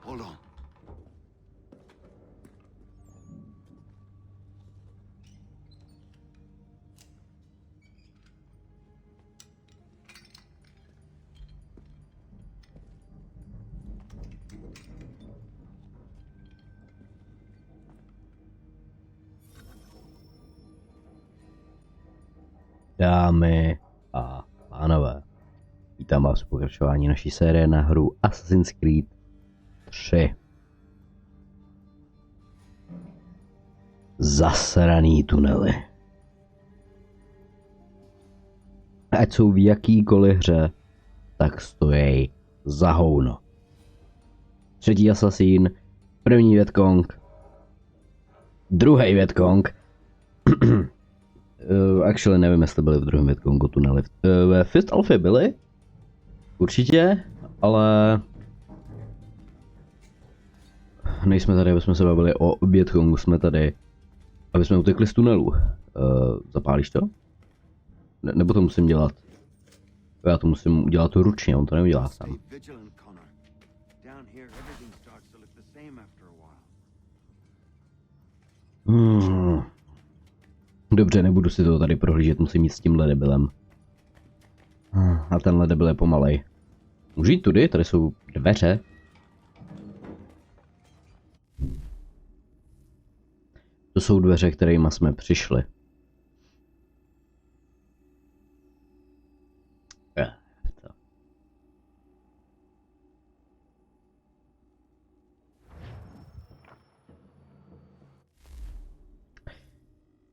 Hold on. Dámy a pánové, vítám vás v pokračování naší série na hru Assassin's Creed 3. Zasraný tunely. Ať jsou v jakýkoliv hře, tak stojí za hovno. Třetí asasín, první Větkong, druhý Větkong. Actually nevím, jestli byly v druhém Větkongu tunely. Ve Fifth Alpha byly? Určitě, ale nejsme tady, aby jsme se bavili o Větkongu, jsme tady, aby jsme utekli z tunelu. Zapálíš to? Nebo to musím dělat? Já to musím udělat ručně, on to neudělá sám. Dobře, nebudu si to tady prohlížet, musím jít s tímhle debilem. A tenhle debil je pomalej. Můžu jít tudy? Tady jsou dveře. To jsou dveře, kterými jsme přišli.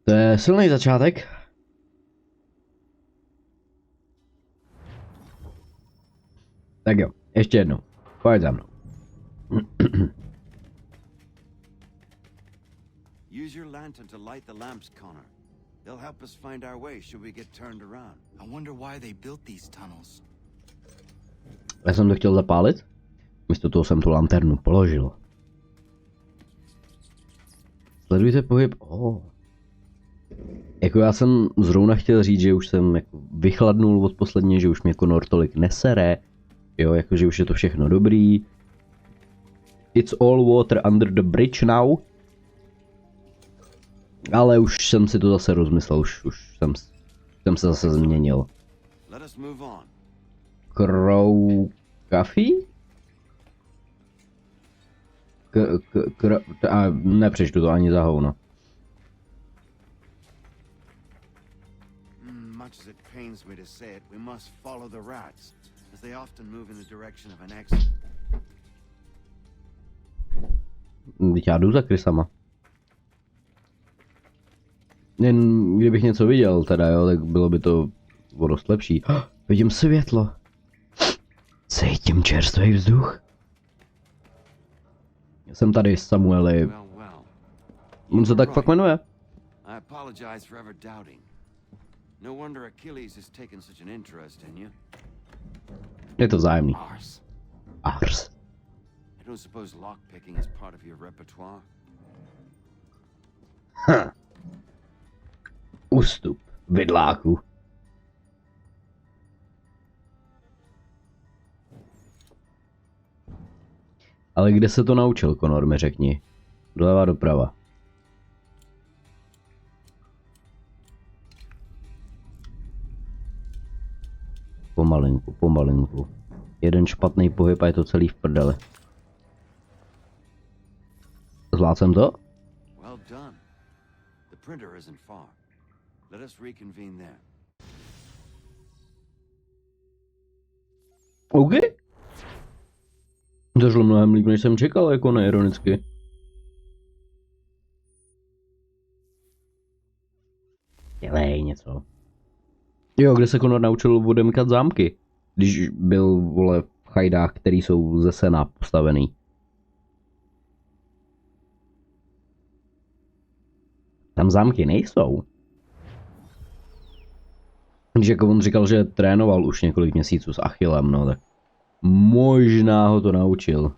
To je silný začátek. Tak jo, ještě jednou. Pojď za mnou. Use your lantern to light the lamps, Connor. They'll help us find our way should we get turned around. I wonder why they built these tunnels. Já jsem to chtěl zapálit. Místo toho jsem tu lanternu položil. Sledujte pohyb. Jako já jsem zrovna chtěl říct, že už jsem jako vychladnul od posledně, že už mě Connor tolik nesere. Jo, jakože už je to všechno dobrý. It's all water under the bridge now. Ale už jsem si to zase rozmyslel, už jsem se zase změnil. Crow coffee? A nepřečtu to ani za hovno. Much as it pains me to say it, we must follow the rats, as they often move in the direction of an exit. Teď já jdu za krysama. Jen kdybych něco viděl teda, jo, tak bylo by to o dost lepší. Vidím světlo. Cítím čerstvý vzduch. Jsem tady, Samueli. On se tak fakt jmenuje. I apologize for ever doubting. No wonder Achilles has taken such an interest in you. Je to vzájemný. Ars. I don't suppose lockpicking is part of your repertoire. Ústup, vidláku. Ale kde se to naučil, Connor, mi řekni. Doleva, doprava. Pomalinku, pomalinku. Jeden špatný pohyb a je to celý v prdele. Zvládl jsem to? Well done. The printer isn't far. Let us reconvene there. OK. To šlo mnohem líp, než jsem čekal, jako neironicky. Dělej něco. Jo, kde se Connor naučil odemkat zámky, když byl, vole, v chajdách, který jsou ze sena postavený. Tam zámky nejsou. Když jako on říkal, že trénoval už několik měsíců s Achillem, no tak možná ho to naučil.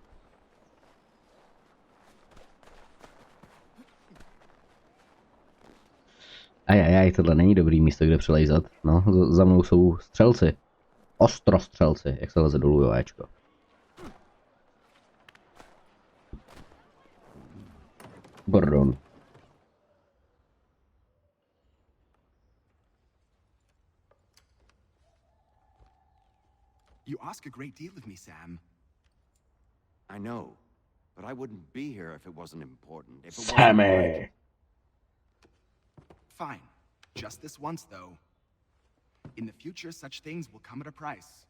Ajajaj, tohle není dobrý místo, kde přelejzat. No, za mnou jsou střelci. Ostrostřelci, jak se leze dolů, jo, Ečko. Pardon. You ask a great deal of me, Sam. I know, but I wouldn't be here if it wasn't important. If it wasn't Sammy. Fine. Just this once, though. In the future, such things will come at a price.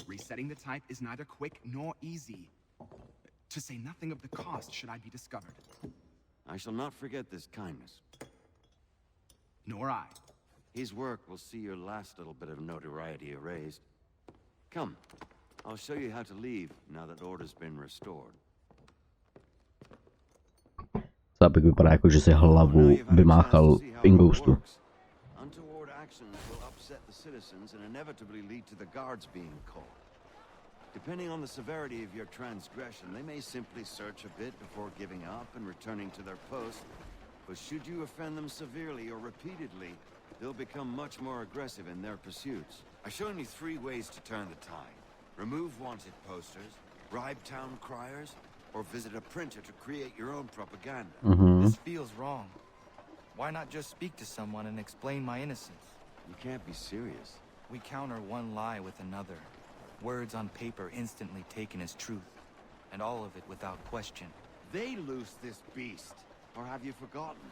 Resetting the type is neither quick nor easy. To say nothing of the cost should I be discovered. I shall not forget this kindness. Nor I. His work will see your last little bit of notoriety erased. Come, I'll show you how to leave now that order's been restored. Zápek vypadá jako, že si hlavu vymáchal v Ingoustu. Untoward actions will upset the citizens and inevitably lead to the guards being called. Depending on the severity of your transgression, they may simply search a bit before giving up and returning to their post. But should you offend them severely or repeatedly, they'll become much more aggressive in their pursuits. I've shown you 3 ways to turn the tide. Remove wanted posters, bribe town criers, or visit a printer to create your own propaganda. This feels wrong. Why not just speak to someone and explain my innocence? You can't be serious. We counter one lie with another. Words on paper instantly taken as truth, and all of it without question. They loose this beast, or have you forgotten?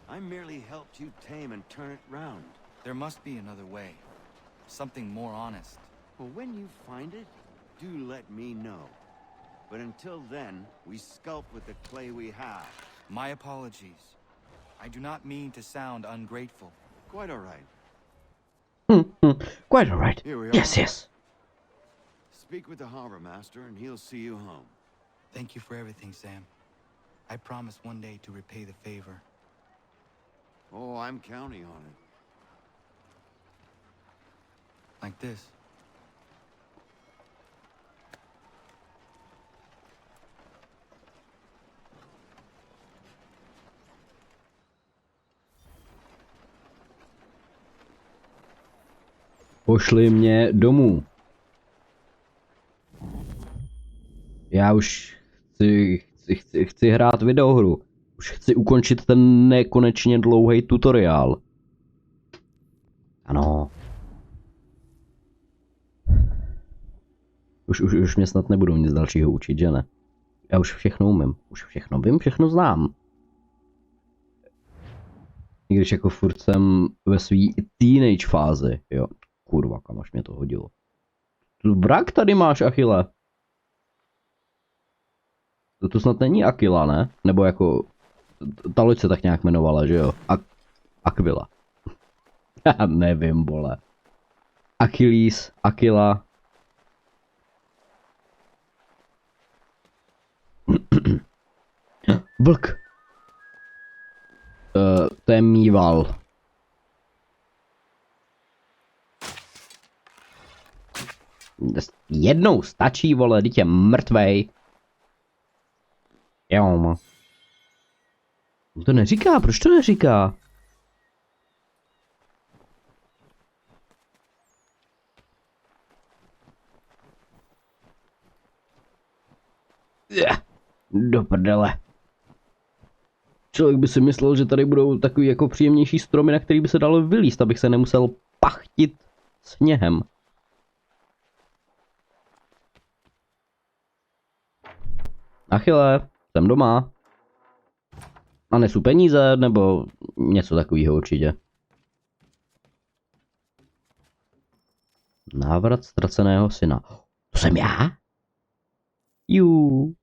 I merely helped you tame and turn it round. There must be another way. Something more honest. Well, when you find it, do let me know. But until then, we sculpt with the clay we have. My apologies. I do not mean to sound ungrateful. Quite all right. Quite alright. Here we are. Yes, yes. Speak with the harbor master and he'll see you home. Thank you for everything, Sam. I promise one day to repay the favor. Oh, I'm counting on it. Like this. Pošli mě domů. Já už chci hrát videohru. Už chci ukončit ten nekonečně dlouhý tutoriál. Ano. Už mě snad nebudou nic dalšího učit, že ne? Já už všechno umím. Už všechno vím, všechno znám. I když jako furt jsem ve svý teenage fázi, jo. Kurva, kam až mě to hodilo. Vrak tady máš, Achille. To snad není Aquila, ne? Nebo jako... Ta loď se tak nějak jmenovala, že jo? Aquila. Já nevím, vole. Achilles, Aquila. Vlk. To je mýval. Jednou stačí, vole, teď je mrtvej. Jo. To neříká, proč to neříká? Do prdele. Člověk by si myslel, že tady budou takový jako příjemnější stromy, na který by se dalo vylízt, abych se nemusel pachtit sněhem. Achille, jsem doma. A nesu peníze, nebo něco takového určitě. Návrat ztraceného syna. To jsem já? Jú.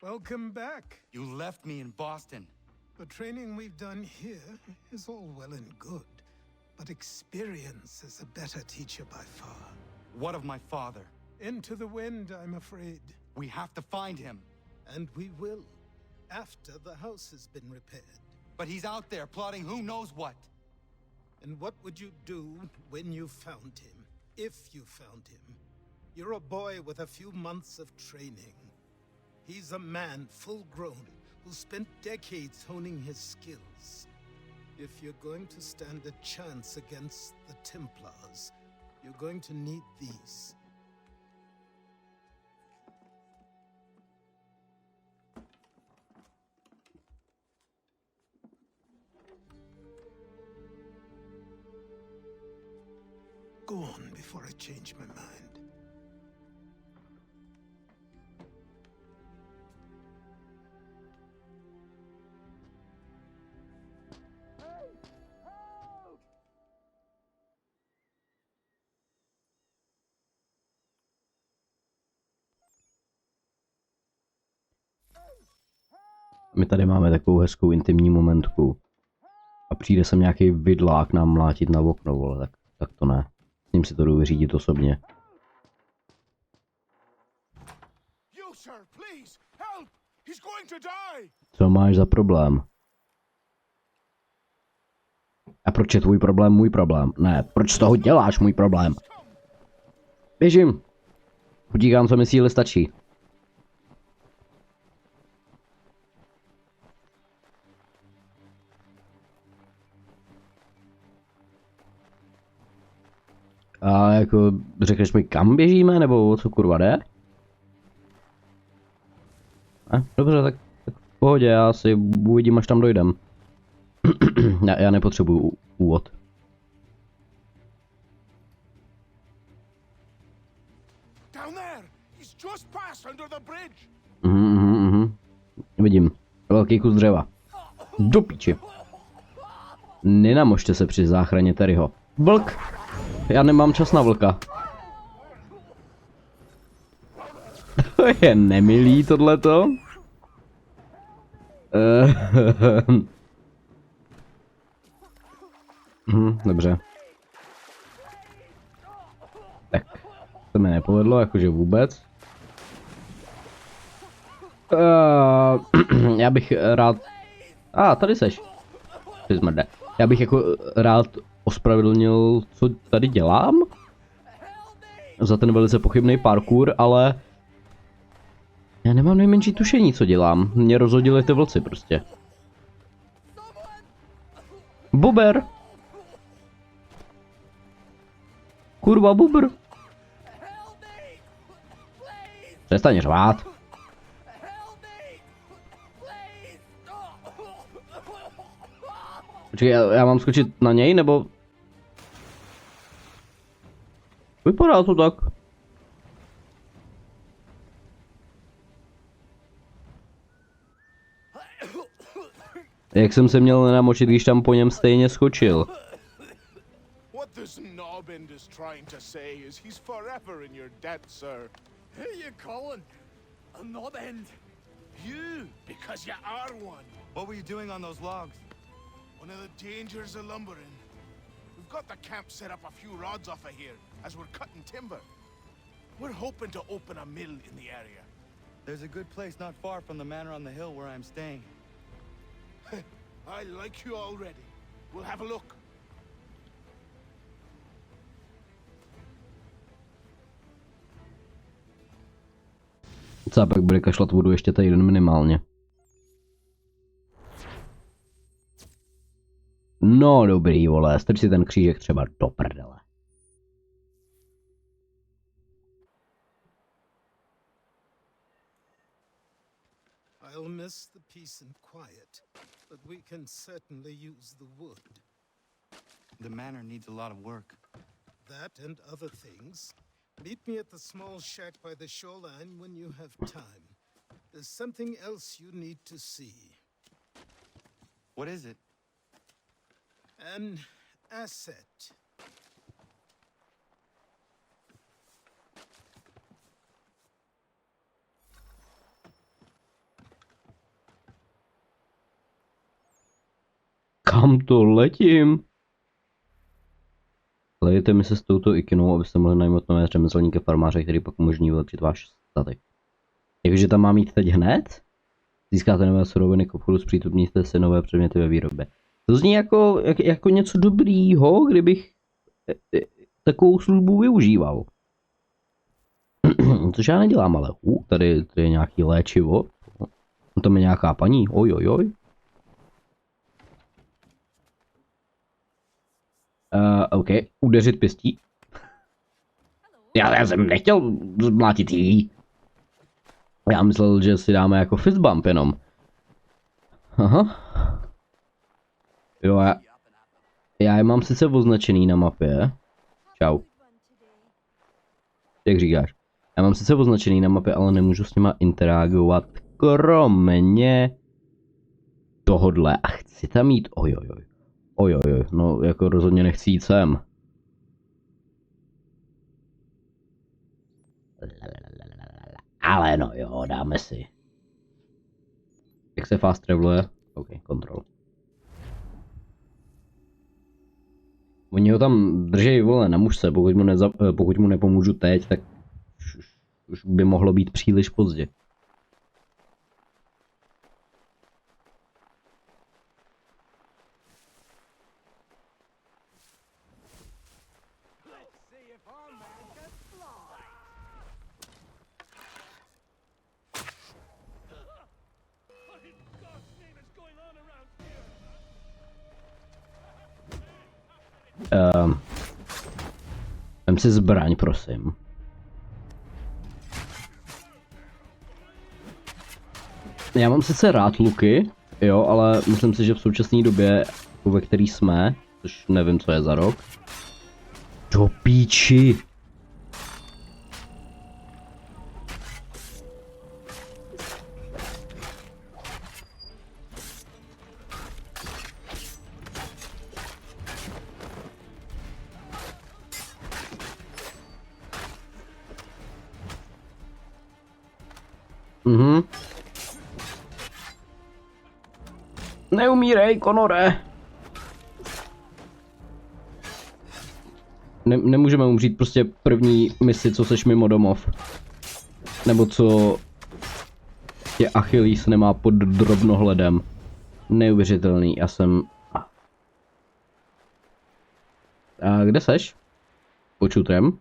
Welcome back. You left me in Boston. The training we've done here is all well and good, but experience is a better teacher by far. What of my father? Into the wind, I'm afraid. We have to find him. And we will, after the house has been repaired. But he's out there plotting who knows what. And what would you do when you found him? If you found him? You're a boy with a few months of training. He's a man full grown who spent decades honing his skills. If you're going to stand a chance against the Templars, you're going to need these. go on before I change my mind. My tady máme takovou hezkou intimní momentku. A přijde sem nějaký vidlák nám mlátit na okno, vole, tak to ne. S ním si to jdu vyřídit osobně. Co máš za problém? A proč je tvůj problém můj problém? Ne, proč z toho děláš můj problém? Běžím. Utíkám, co mi síly stačí. A jako řekneš mi, kam běžíme, nebo o co kurva jde? Dobře, tak v pohodě, já si uvidím, až tam dojdem. já nepotřebuju úvod. Vidím. Velký kus dřeva. Do píči. Nenamožte se při záchraně Terryho. Vlk! Já nemám čas na vlka. To je nemilý tohleto. Dobře. Tak. To mi nepovedlo, jakože vůbec. Já bych rád... tady seš. Ty zmrde. Já bych jako rád ospravedlnil, co tady dělám. Za ten velice pochybný parkour, ale... Já nemám nejmenší tušení, co dělám. Mě rozhodili ty vlci prostě. Buber! Kurva bubr! Přestaň řvát. Počkej, já mám skočit na něj, nebo... Vypadá to tak. Jak jsem se měl nenamočit, když tam po něm stejně skočil? What this knobend is trying to say is he's forever in your debt, sir. Who you calling? A knobend? You, because you are one. What were you doing on those logs? One of the dangers of lumbering. We've got the camp set up a few rods off of here, as we're cutting timber. We're hoping to open a mill in the area. There's a good place not far from the manor on the hill where I'm staying. I like you already. We'll have a look. Cápek bude kašlat vodu ještě týden minimálně. No dobrý, vole, strč si ten křížek třeba do prdele. I'll miss the peace and quiet, but we can certainly use the wood. The manor needs a lot of work. That and other things. Meet me at the small shack by the shoreline when you have time. There's something else you need to see. What is it? An asset. Kam to letím? Lejete mi se s touto ikinou, abyste mohli najmout nové řemeslníky farmáře, který pak umožní vylepšit váš statek. Jakože tam mám jít teď hned? Získáte nové suroviny k obchodu, zpřístupníte si nové předměty ve výrobě. To zní jako něco dobrýho, kdybych takovou službu využíval. Což já nedělám, ale tady je nějaký léčivo. Tam je nějaká paní, ojojoj. OK, udeřit pěstí. Já jsem nechtěl zmlátit jí. Já myslel, že si dáme jako fist bump jenom. Aha. Jo, já je mám sice označený na mapě. Čau. Jak říkáš. Já mám sice označený na mapě, ale nemůžu s nima interagovat, kromě tohodle. A chci tam jít, ojojoj, no jako rozhodně nechci jít sem. Ale no jo, dáme si. Jak se fast traveluje? OK, kontrol. Oni ho tam držej, vole, na mužce, pokud mu nepomůžu teď, tak už by mohlo být příliš pozdě. Vem si zbraň, prosím. Já mám sice rád luky, jo, ale myslím si, že v současné době, ve který jsme, což nevím, co je za rok. Do píči! Neumírej, Conore! Nemůžeme umřít prostě první misi, co seš mimo domov. Nebo co tě Achilles nemá pod drobnohledem. Neuvěřitelný, já jsem... A kde seš? Pod šutrem?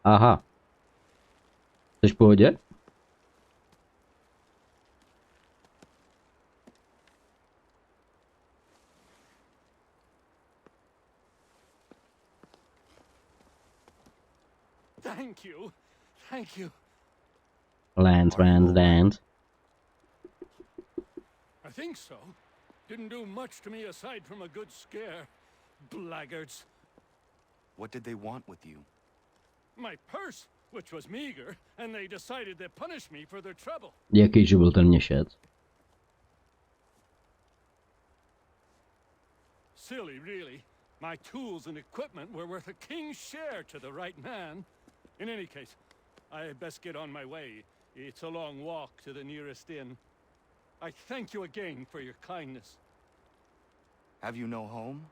Aha. Jsi v pohodě? Thank you. Thank you. Dance. I think so. Didn't do much to me aside from a good scare. Blackguards. What did they want with you? My purse, which was meager, and they decided to punish me for their trouble. Jaký byl ten měšec? Silly, really. My tools and equipment were worth a king's share to the right man. In any case, I had best get on my way. It's a long walk to the nearest inn. I thank you again for your kindness. Have you no home?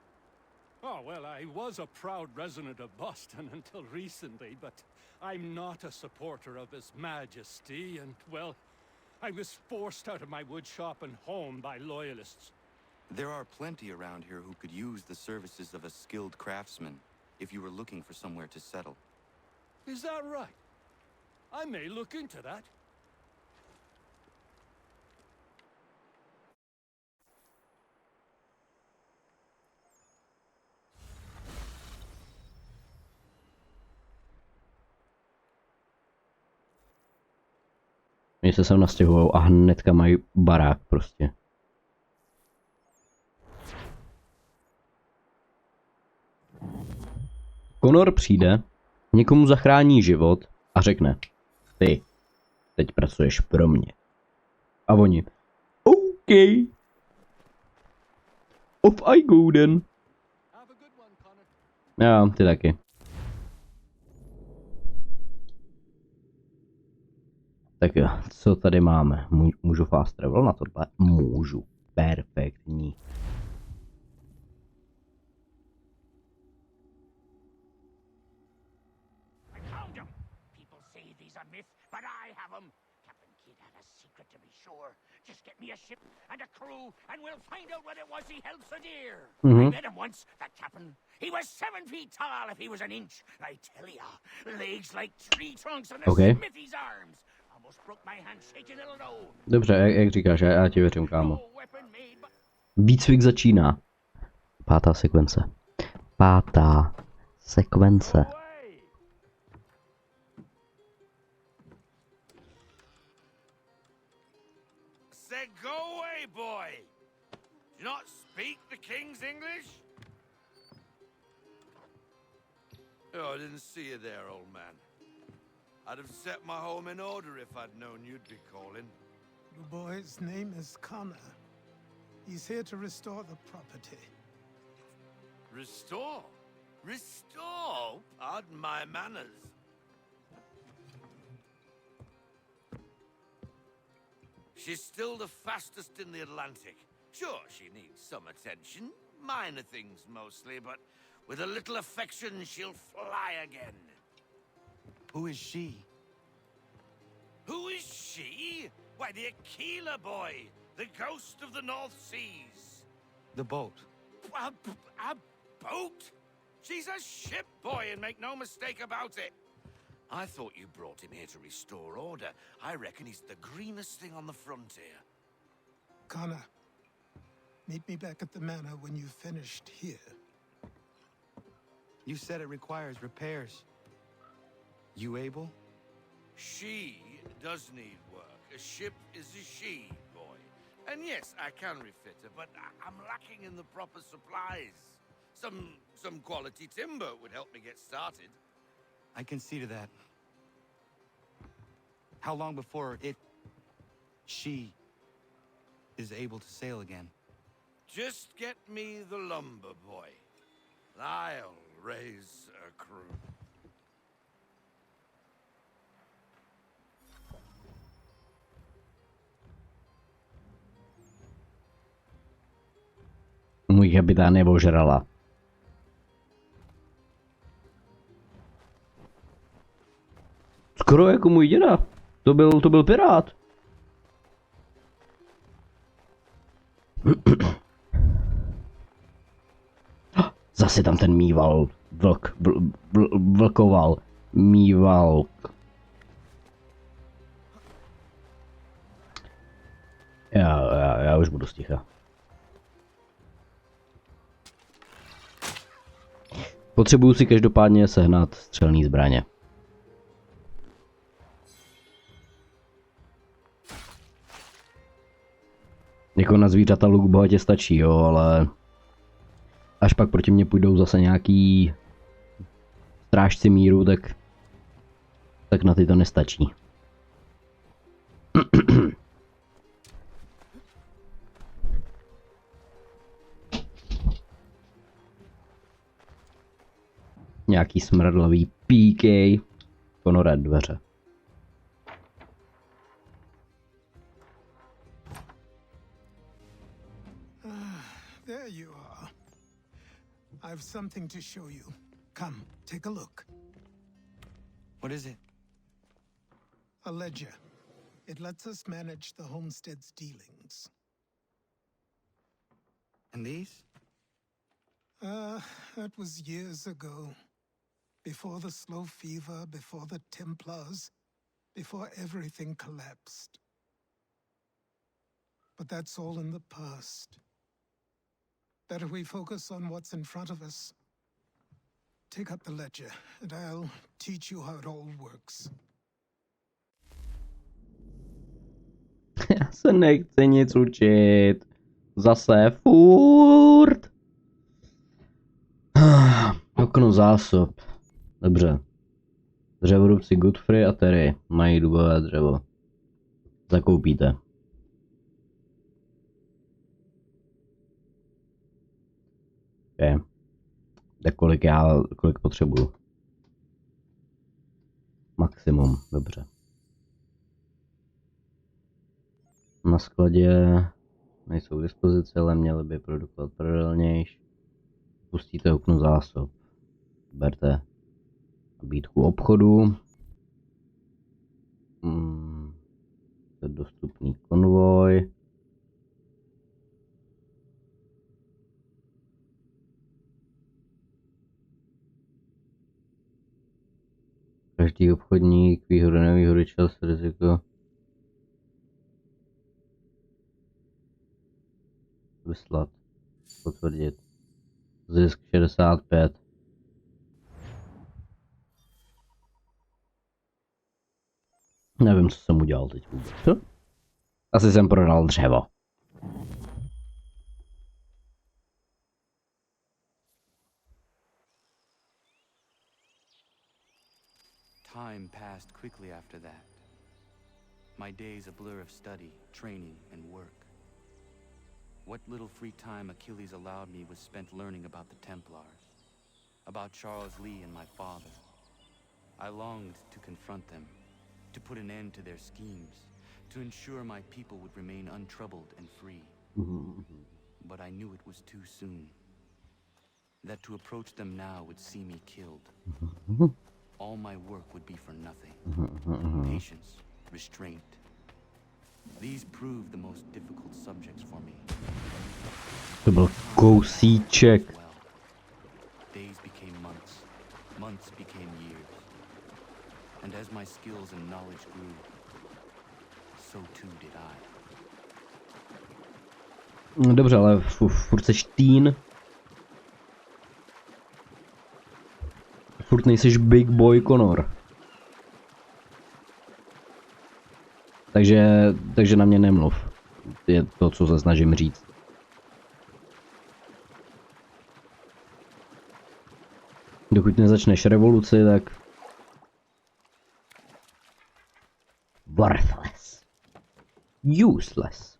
Oh, well, I was a proud resident of Boston until recently, but I'm not a supporter of His Majesty, and, well, I was forced out of my woodshop and home by loyalists. There are plenty around here who could use the services of a skilled craftsman if you were looking for somewhere to settle. Is that right? I may look into that. Oni se sem nastěhujou a hnedka mají barák prostě. Conor přijde, někomu zachrání život a řekne: ty, teď pracuješ pro mě. A oni: OK. Off I go then. Já, ty taky. Tak jo, co tady máme? Můžu fast travel na tohle? Můžu. Perfektní. Okay. Dobře, jak říkáš, já ti věřím, kámo. Výcvik začíná. Pátá sekvence. Pátá sekvence. Say go away, Do you not speak the king's English? Oh, I didn't see you there, old man. I'd have set my home in order if I'd known you'd be calling. The boy's name is Connor. He's here to restore the property. Restore? Restore? Pardon my manners. She's still the fastest in the Atlantic. Sure, she needs some attention. Minor things mostly, but with a little affection, she'll fly again. Who is she? Who is she? Why, the Aquila boy, the ghost of the North Seas. The boat. A boat? She's a ship boy, and make no mistake about it. I thought you brought him here to restore order. I reckon he's the greenest thing on the frontier. Connor, meet me back at the manor when you've finished here. You said it requires repairs. You able? She does need work. A ship is a she, boy. And yes, I can refit her, but I'm lacking in the proper supplies. Some quality timber would help me get started. I can see to that. How long before she is able to sail again? Just get me the lumber, boy. I'll raise a crew. Můj kapitán je ožrala. Skoro jako můj děda. To byl pirát. Zase tam ten mýval. Vlkoval. Mýval. Já už budu sticha. Potřebuju si každopádně sehnat střelné zbraně. Jako na zvířata luk bohatě stačí, jo, ale až pak proti mě půjdou zase nějaký strážci míru, tak na ty to nestačí. Nějaký smradlavý PK. Ponoré dveře. There you are. I've something to show you. Come, take a look. What is it? A ledger. It lets us manage the homestead's dealings. And these? That was years ago. Before the slow fever, before the Templars, before everything collapsed. But that's all in the past. Better we focus on what's in front of us. Take up the ledger, and I'll teach you how it all works. Já se nechci nic učit. Zase furt. Okno zásob. Dobře. Dřevorubci Godfrey a Terry mají dubové dřevo. Zakoupíte. Okay. Tak kolik potřebuju? Maximum, dobře. Na skladě nejsou k dispozici, ale měli by produkovat pravidelnější. Pustíte okno zásob. Berte nabídku obchodu. Je dostupný konvoj. Každý obchodník, výhody, nevýhody, čas, riziko. Vyslat. Potvrdit. Zisk 65. Nevím, co jsem udělal teď vůbec. Asi jsem prodal dřevo. Time passed quickly after that. My days a blur of study, training, and work. What little free time Achilles allowed me was spent learning about the Templars, about Charles Lee and my father. I longed to confront them, to put an end to their schemes, to ensure my people would remain untroubled and free. But I knew it was too soon. That to approach them now would see me killed. All my work would be for nothing. Patience, restraint. These proved the most difficult subjects for me. To byl kousíček. Well, days became months, months became years. And as my skills and knowledge grew, so too did I. Dobře, ale furt seš teen. Furt nejseš big boy Connor. Takže na mě nemluv. Je to, co se snažím říct. Dokud nezačneš revoluci, tak... Worthless. Useless.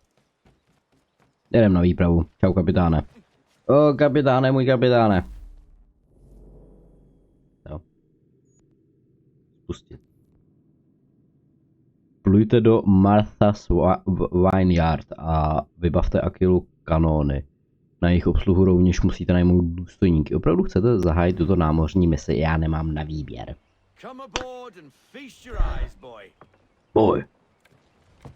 Jdem na výpravu. Čau, kapitáne. O, kapitáne, můj kapitáne. Jo. Spustit. Plujte do Martha's Vineyard a vybavte Achillu kanóny. Na jejich obsluhu rovněž musíte najmout důstojníky. Opravdu chcete zahájit tuto námořní misi? Já nemám na výběr. Boy.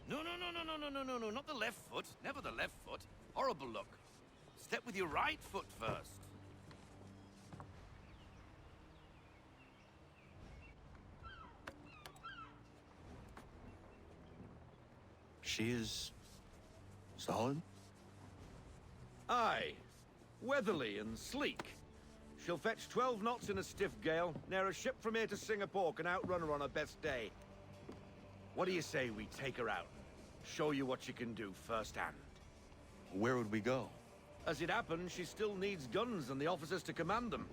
No, not the left foot. Never the left foot. Horrible look. Step with your right foot first. She is solid? Aye. Weatherly and sleek. She'll fetch 12 knots in a stiff gale, near a ship from here to Singapore can outrun her on her best day. What do you say we take her out? Show you what she can do firsthand. Where would we go? As it happens, she still needs guns and the officers to command them.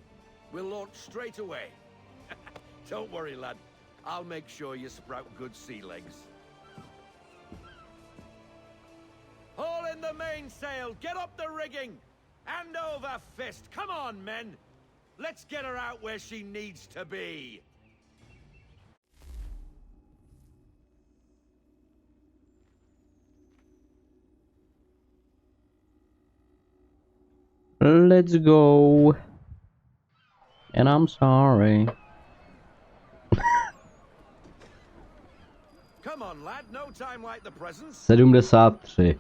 We'll launch straight away. Don't worry, lad. I'll make sure you sprout good sea legs. Haul in the mainsail! Get up the rigging! Hand over fist! Come on, men! Let's get her out where she needs to be! Let's go. And I'm sorry. Come on, lad. No time like the present. 73.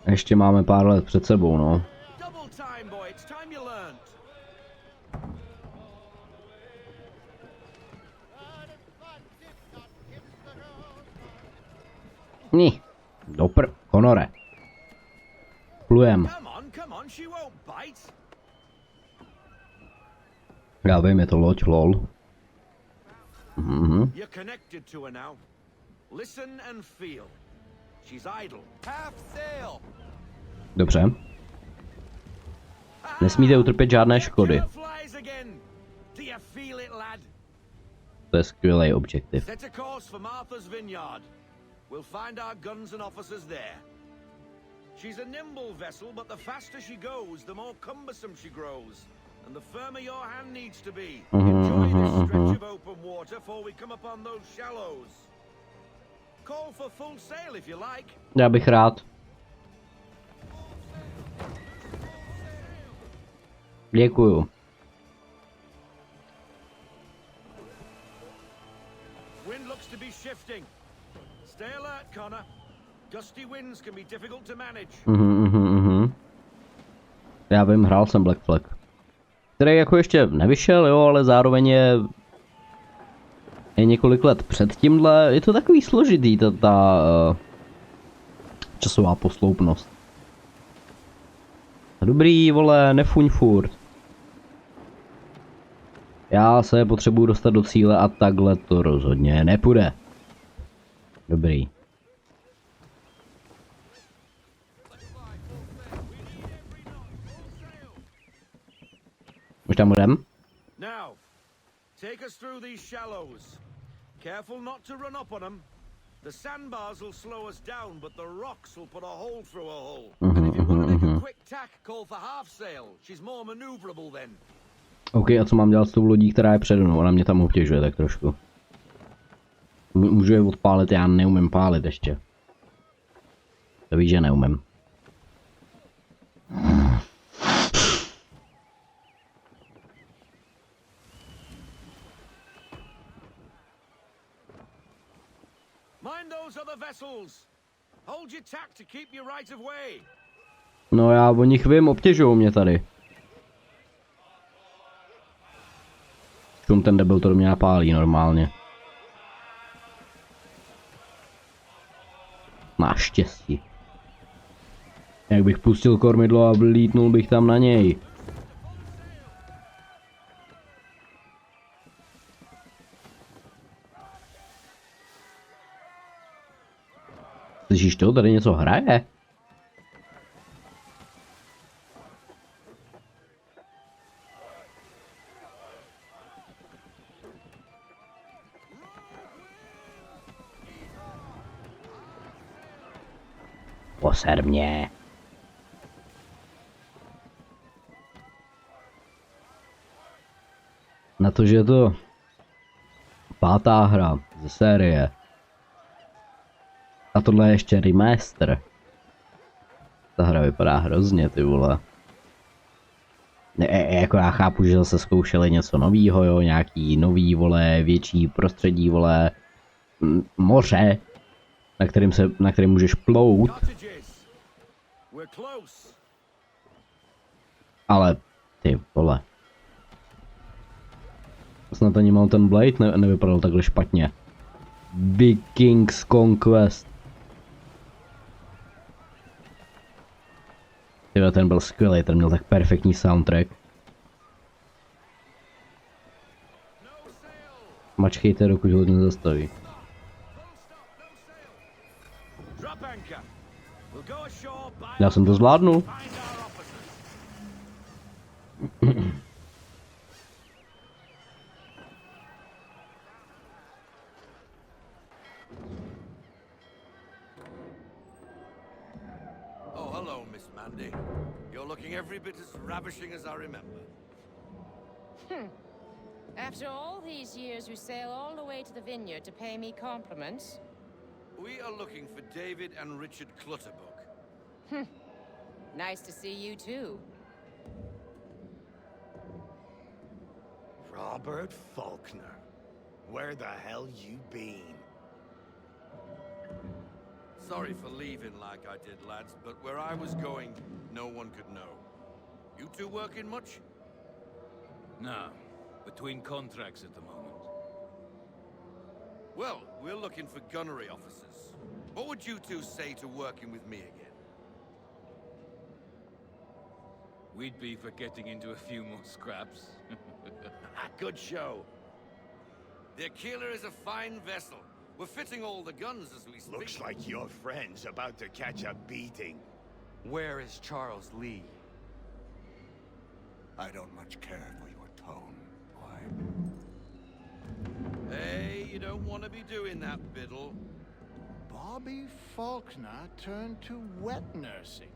Ještě máme pár let před sebou, no. Double time, boy. It's time you learned. Conore. Plujem. Come on, she won't bite. Já vím, je to loď, lol. You're connected to her now. Listen and feel. She's idle. Half sail. Dobře. Nesmíte utrpět žádné škody. To je skvělý objektiv. Set a course for Martha's Vineyard. We'll find our guns and officers there. She's a nimble vessel, but the faster she goes, the more cumbersome she grows. And the firmer your hand needs to be. Enjoy this stretch of open water before we come upon those shallows. Call for full sail if you like. Já bych rád. Děkuju. Wind looks to be shifting. Stay alert, Connor. Gusty winds can be difficult to manage. Já vím, hrál jsem Black Flag. Který jako ještě nevyšel, jo, ale zároveň je několik let před tímhle. Je to takový složitý, ta časová posloupnost. Dobrý, vole, nefuň furt. Já se potřebuju dostat do cíle a takhle to rozhodně nepůjde. Dobrý. kam jdem? Now, take us through these shallows. Careful not to run up on them. The sandbars will slow us down, but the rocks will put a hole through a hole. And if you want to make a quick tack, call for half sail. She's more maneuverable then. OK, a co mám dělat s tou lodí, která je přede mnou? Ona mě tam obtěžuje tak trošku. Můžu je odpálit, já neumím pálit ještě. To víš, že neumím. Mind those other vessels. Hold your tack to keep your right of way. No já o nich vím, obtěžují mě tady. Ten debil to do mě napálí normálně. Naštěstí. Jak bych pustil kormidlo a vlítnul bych tam na něj. Slyšíš to? Tady něco hraje? Poser mě. Na to, že je to 5. hra ze série. A tohle je ještě remaster. Ta hra vypadá hrozně, ty vole. Jako já chápu, že zase zkoušeli něco novýho, jo, nějaký nový, vole, větší prostředí, vole, moře, na kterém můžeš plout. Ale, ty vole. Snad ani Mountain Blade nevypadal takhle špatně. Vikings Conquest. Tyhle, ten byl skvělý, ten měl tak perfektní soundtrack. Mačkejte, dokud ho nezastaví. Já jsem to zvládnul. You're looking every bit as ravishing as I remember. After all these years, you sail all the way to the vineyard to pay me compliments? We are looking for David and Richard Clutterbuck. Nice to see you too. Robert Faulkner. Where the hell you been? Sorry for leaving like I did, lads, but where I was going, no one could know. You two working much? No. Between contracts at the moment. Well, we're looking for gunnery officers. What would you two say to working with me again? We'd be for getting into a few more scraps. Good show. The Aquila is a fine vessel. We're fitting all the guns as we speak. Looks like your friend's about to catch a beating. Where is Charles Lee? I don't much care for your tone, boy. Hey, you don't want to be doing that, Biddle. Bobby Faulkner turned to wet nursing.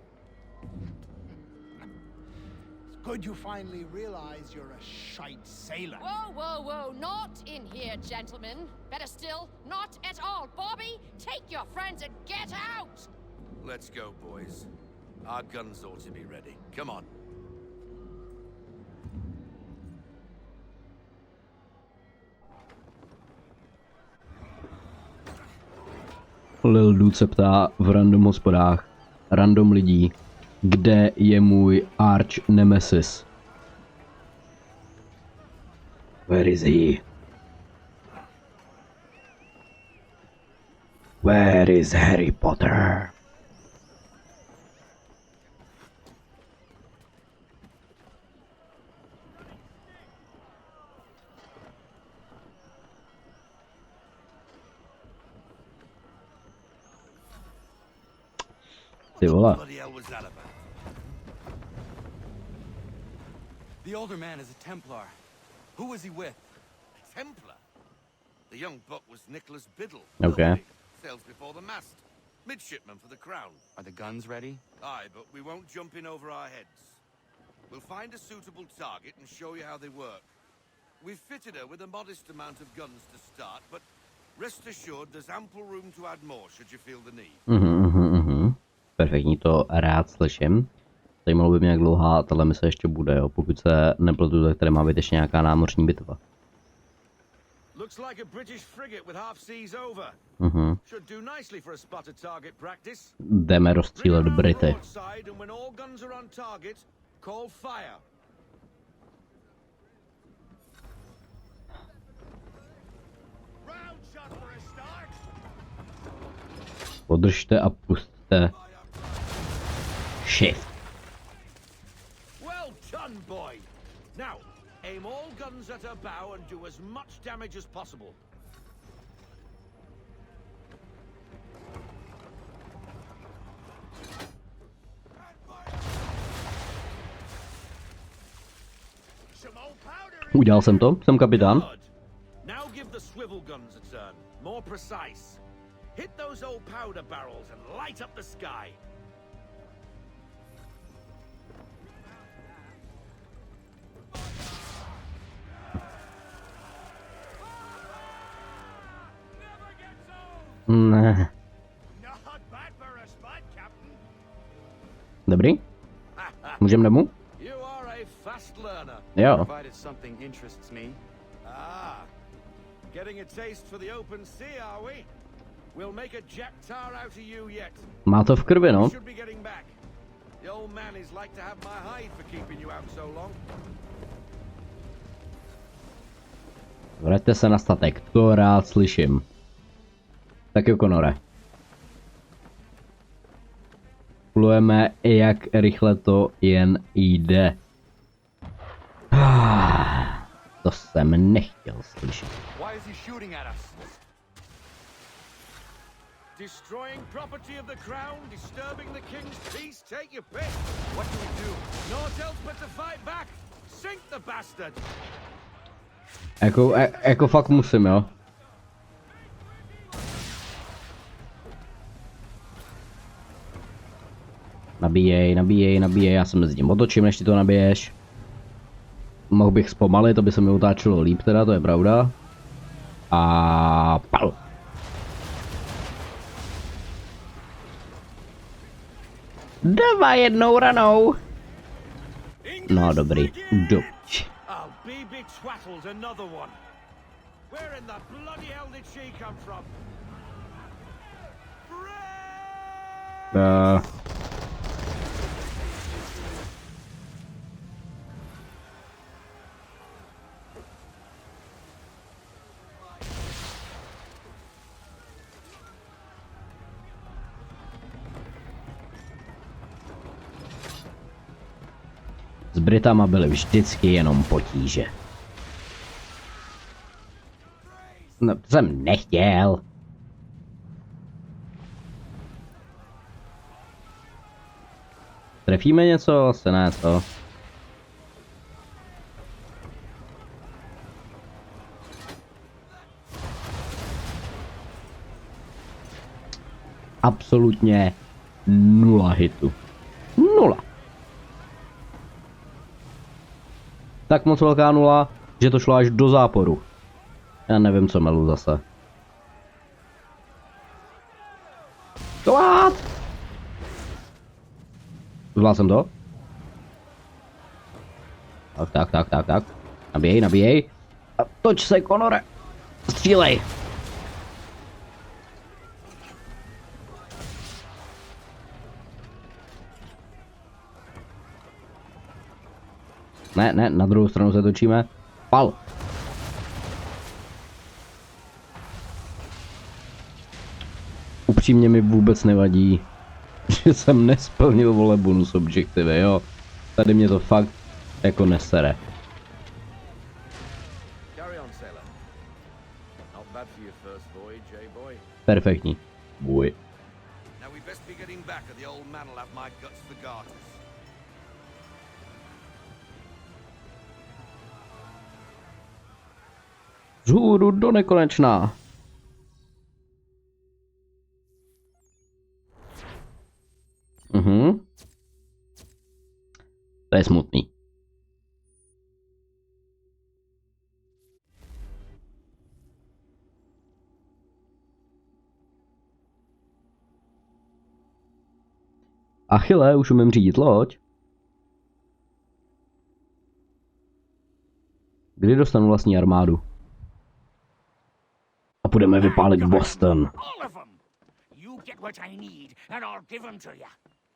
It's good you finally realize you're a shite sailor. Whoa, whoa, whoa, not in here, gentlemen. Better still, not at all. Bobby, take your friends and get out! Let's go, boys. Our guns ought to be ready. Come on. Lil Dude se ptá v random hospodách, random lidí, kde je můj arch nemesis. Where is he? Where is Harry Potter? Ty vole. The older man is a Templar. Who was he with? A Templar? The young buck was Nicholas Biddle. Okay. Nobody. Sails before the mast. Midshipman for the crown. Are the guns ready? Aye, but we won't jump in over our heads. We'll find a suitable target and show you how they work. We've fitted her with a modest amount of guns to start, but rest assured there's ample room to add more should you feel the need. Perfektní, to rád slyším. Zajímalo by mě, jak dlouhá tahle mise ještě bude, jo. Pokud se nepletu, tak tady má být ještě nějaká námořní bitva. Looks like a British frigate with half seas over. Should do nicely for a spotted target practice. Jdeme rozstřílet Brity. Podržte a pusťte shift. Well done, boy. Now, aim all guns at her bow and do as much damage as possible. Udělal jsem to, jsem kapitán. Now give the swivel guns a turn. More precise. Hit those old powder barrels and light up the sky. Ne. Dobrý? Můžeme domů? Jo. Provided something interests me. Ah, getting a taste for the open sea, are we? We'll make a jack tar out of you yet. Má to v krvi, no. Should be getting back. The old man is like to have my hide for keeping you out so long. Vraťte se na statek, to rád slyším. Tak jo, Conore. Plujeme, jak rychle to jen jde. To jsem nechtěl slyšet. Why is he shooting at us? Destroying property of the crown, disturbing the king's peace, take your pick. What do we do? Naught else but to fight back. Sink the bastard. Jako fakt musím, jo. Nabíjej, nabíjej, nabíjej, já se mezi tím otočím, než ty to nabiješ. Mohl bych zpomalit, to by se mi utáčelo líp teda, to je pravda. A pal. Dva jednou ranou. No dobrý, dobře. S Britama byly vždycky jenom potíže. No, to jsem nechtěl. Trefíme něco? Asi ne, co? Absolutně nula hitu. Nula. Tak moc velká nula, že to šlo až do záporu. Já nevím, co melu zase. What? Zvládl jsem to? Tak. Nabíjej, nabíjej. A toč se, Conore. Střílej. Ne, na druhou stranu se točíme. Pal. Upřímně mi vůbec nevadí, že jsem nesplnil vole bonus objektivy, jo. Tady mě to fakt jako nesere. Perfektní. Boj. Vzhůru do nekonečna. To je smutný. Achille, už umím řídit loď. Kdy dostanu vlastní armádu? A půjdeme vypálit Boston. You get what I need, and I'll give them to you.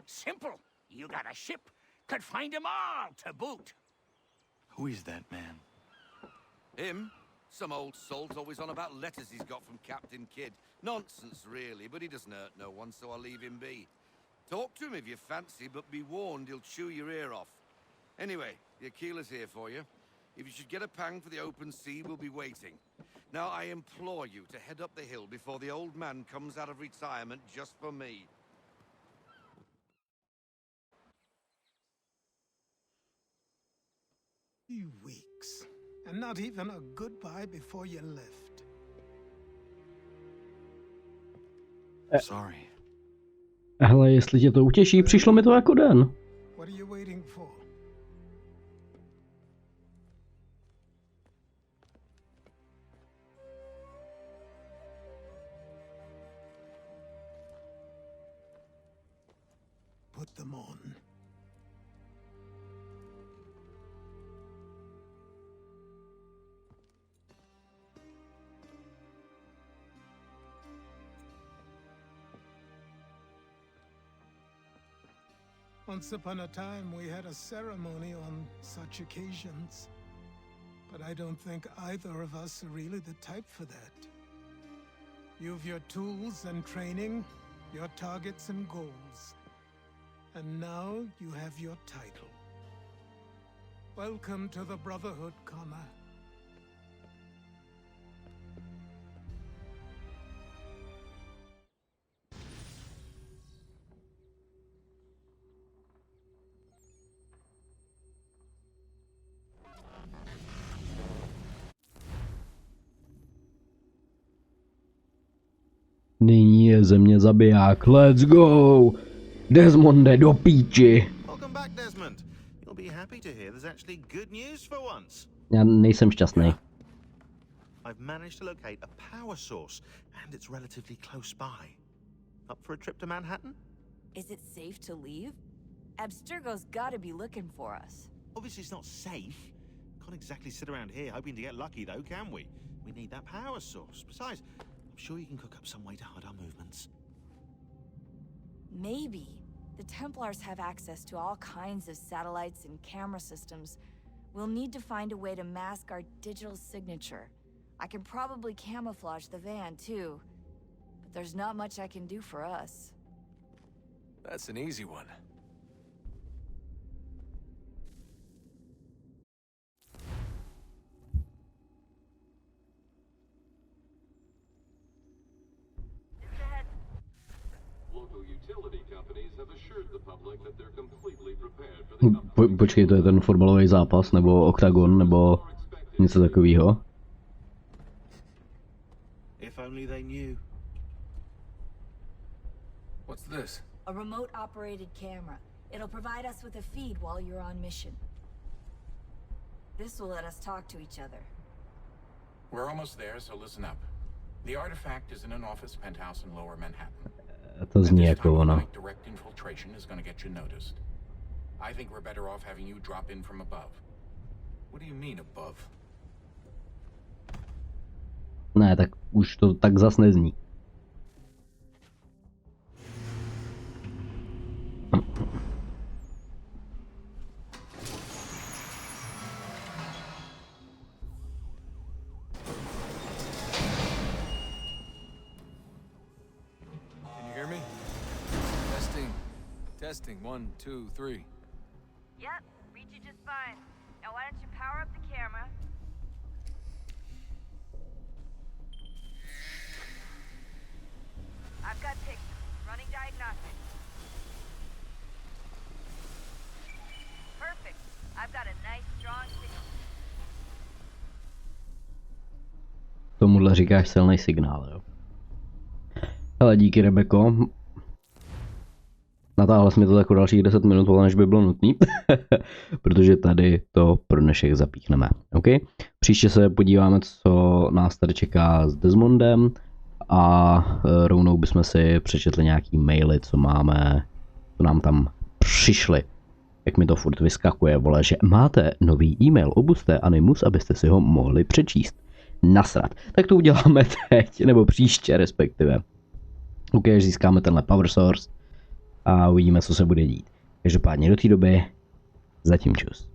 Simple. You got a ship, could find them all to boot. Who is that man? Him? Some old salt always on about letters he's got from Captain Kidd. Nonsense, really, but he doesn't hurt no one, so I'll leave him be. Talk to him if you fancy, but be warned he'll chew your ear off. Anyway, the Aquila's here for you. If you should get a pang for the open sea, we'll be waiting. Now, I implore you to head up the hill before the old man comes out of retirement just for me. Few weeks, and not even a goodbye before you left. Sorry. Hele, jestli tě to utěší, přišlo mi to jako den. What are you waiting for? Put them on. Once upon a time, we had a ceremony on such occasions. But I don't think either of us are really the type for that. You've your tools and training, your targets and goals. And now you have your title. Welcome to the Brotherhood, Connor. Nyní je země zabiják. Let's go! Desmonde, do píči! Welcome back, Desmond. You'll be happy to hear there's actually good news for once. Já nejsem šťastný. I've managed to locate a power source, and it's relatively close by. Up for a trip to Manhattan? Is it safe to leave? Abstergo's gotta be looking for us. Obviously it's not safe. Can't exactly sit around here hoping to get lucky, though, can we? We need that power source. Besides, I'm sure you can cook up some way to hide our movements. Maybe. The Templars have access to all kinds of satellites and camera systems. We'll need to find a way to mask our digital signature. I can probably camouflage the van, too. But there's not much I can do for us. That's an easy one. Počkej, to je ten fotbalový zápas, nebo oktagon, nebo něco takového. If only they knew. What's this? A remote-operated camera. It'll provide us with a feed while you're on mission. This will let us talk to each other. We're almost there, so listen up. The artifact is in an office penthouse in Lower Manhattan. To zní jako ono. Direct infiltration is going to get you noticed. I think we're better off having you drop in from above. What do you mean above? Ne, tak už to tak zas nezní. Testing, 1, 2, 3. Yep, read you just fine. Now why don't you power up the camera? I've got pictures. Running diagnostics. Perfect. I've got a nice strong signal. Tomuhle říkáš silný signál, jo. Hele, díky, Rebeko. Natáhla jsi mi to jako dalších 10 minut, než by bylo nutný. Protože tady to pro dnešek zapíchneme. OK? Příště se podíváme, co nás tady čeká s Desmondem. A rovnou bychom si přečetli nějaký maily, co máme, co nám tam přišli. Jak mi to furt vyskakuje, vole, že máte nový e-mail, obuste Animus, abyste si ho mohli přečíst. Nasrat. Tak to uděláme teď, nebo příště respektive. OK, až získáme tenhle power source a uvidíme, co se bude dít. Každopádně do té doby zatím čus.